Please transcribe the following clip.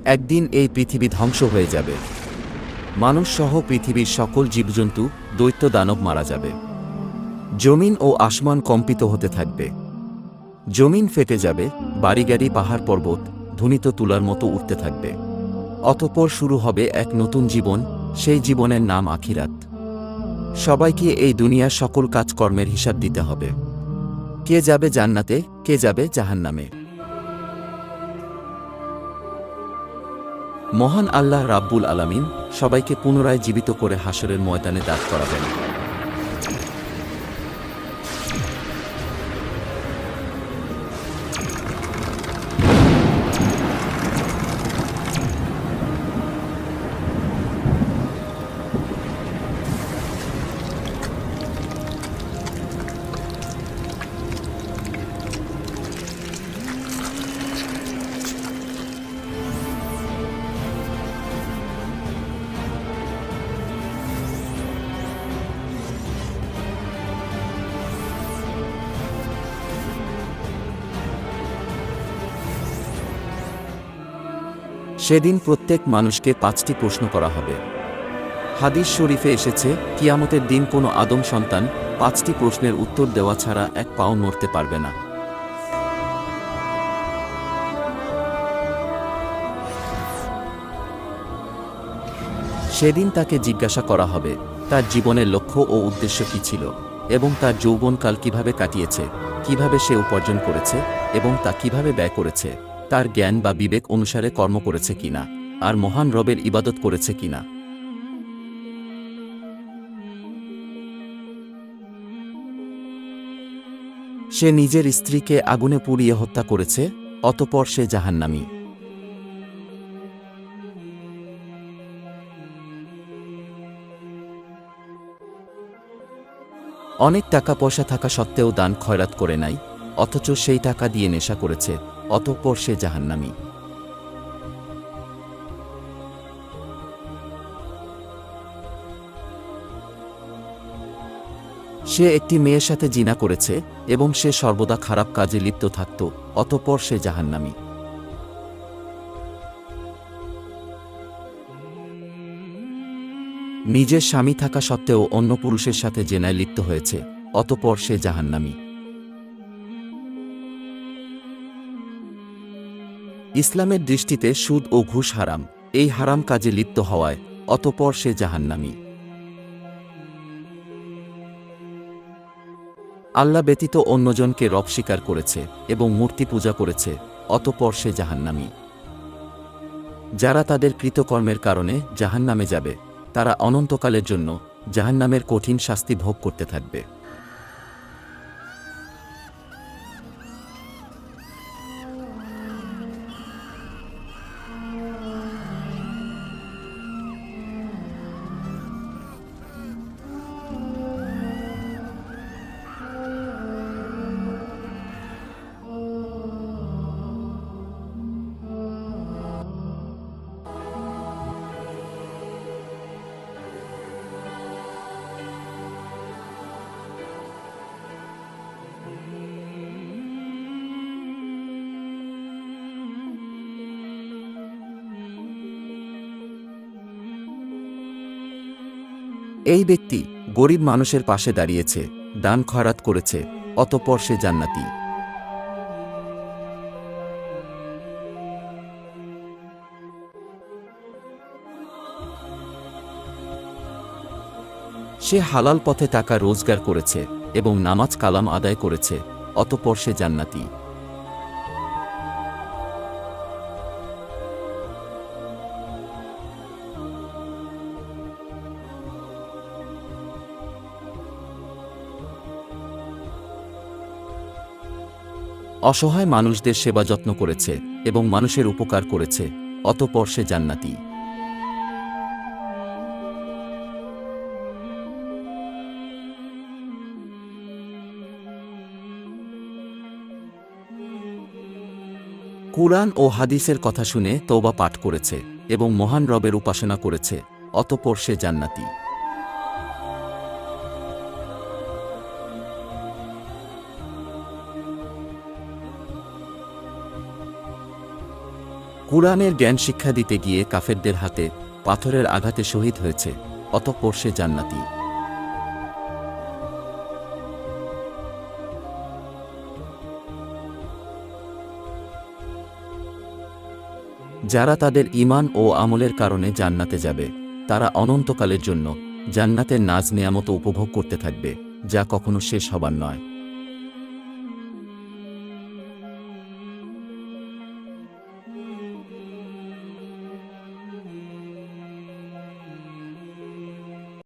একদিন এই পৃথিবী ধ্বংস হয়ে যাবে। মানুষ সহ পৃথিবীর সকল জীবজন্তু, দৈত্য দানব মারা যাবে। জমিন ও আসমান কম্পিত হতে থাকবে। জমিন ফেটে যাবে, বাড়িগাড়ি পাহাড় পর্বত ধ্বনিত তুলার মতো উঠতে থাকবে। অতঃপর শুরু হবে এক নতুন জীবন, সেই জীবনের নাম আখিরাত। সবাইকে এই দুনিয়ার সকল কাজকর্মের হিসাব দিতে হবে। কে যাবে জান্নাতে, কে যাবে জাহান্নামে। মহান আল্লাহ রাব্বুল আলামিন সবাইকে পুনরায় জীবিত করে হাসরের ময়দানে দাঁড় করাবেন। সেদিন প্রত্যেক মানুষকে 5টি প্রশ্ন করা হবে। হাদিস শরীফে এসেছে, কিয়ামতের দিন কোনো আদম সন্তান 5টি প্রশ্নের উত্তর দেওয়া ছাড়া এক পাও নড়তে পারবে না। সেদিন তাকে জিজ্ঞাসা করা হবে তার জীবনের লক্ষ্য ও উদ্দেশ্য কী ছিল, এবং তার যৌবনকাল কিভাবে কাটিয়েছে, কিভাবে সে উপার্জন করেছে এবং তা কিভাবে ব্যয় করেছে, তার জ্ঞান বা বিবেক অনুসারে কর্ম করেছে কিনা, আর মহান রবের ইবাদত করেছে কিনা। সে নিজের স্ত্রীকে আগুনে পুড়িয়ে হত্যা করেছে, অতঃপর সে জাহান্নামী। অনেক টাকা পয়সা থাকা সত্ত্বেও দান খয়রাত করে নাই, অথচ সেই টাকা দিয়ে নেশা করেছে, অতঃপর সে জাহান্নামী। সে একটি মেয়ের সাথে জিনা করেছে এবং সে সর্বদা খারাপ কাজে লিপ্ত থাকত, অতঃপর সে জাহান্নামী। নিজের স্বামী থাকা সত্ত্বেও অন্য পুরুষের সাথে জেনায় লিপ্ত হয়েছে, অতঃপর সে জাহান্নামী। ইসলামের দৃষ্টিতে সুদ ও ঘুষ হারাম, এই হারাম কাজে লিপ্ত হওয়ায় অতঃপর সে জাহান্নামী। আল্লাহ ব্যতীত অন্যজনকে রব স্বীকার করেছে এবং মূর্তি পূজা করেছে, অতঃপর সে জাহান্নামী। যারা তাদের কৃতকর্মের কারণে জাহান্নামে যাবে, তারা অনন্তকালের জন্য জাহান্নামের কঠিন শাস্তি ভোগ করতে থাকবে। এই ব্যক্তি গরিব মানুষের পাশে দাঁড়িয়েছে, দান খয়রাত করেছে, অতঃপর সে জান্নাতি। সে হালাল পথে টাকা রোজগার করেছে এবং নামাজ কালাম আদায় করেছে, অতঃপর সে জান্নাতি। অসহায় মানুষদের সেবা যত্ন করেছে এবং মানুষের উপকার করেছে, অতঃপর সে জান্নাতি। কুরআন ও হাদিসের কথা শুনে তওবা পাঠ করেছে এবং মহান রবের উপাসনা করেছে, অতঃপর সে জান্নাতি। কুরআনের জ্ঞান শিক্ষা দিতে গিয়ে কাফেরদের হাতে পাথরের আঘাতে শহীদ হয়েছে, অতঃপর সে জান্নাতি। যারা তাদের ঈমান ও আমলের কারণে জান্নাতে যাবে, তারা অনন্তকালের জন্য জান্নাতের নাজ নেয়ামত উপভোগ করতে থাকবে, যা কখনো শেষ হবার নয়।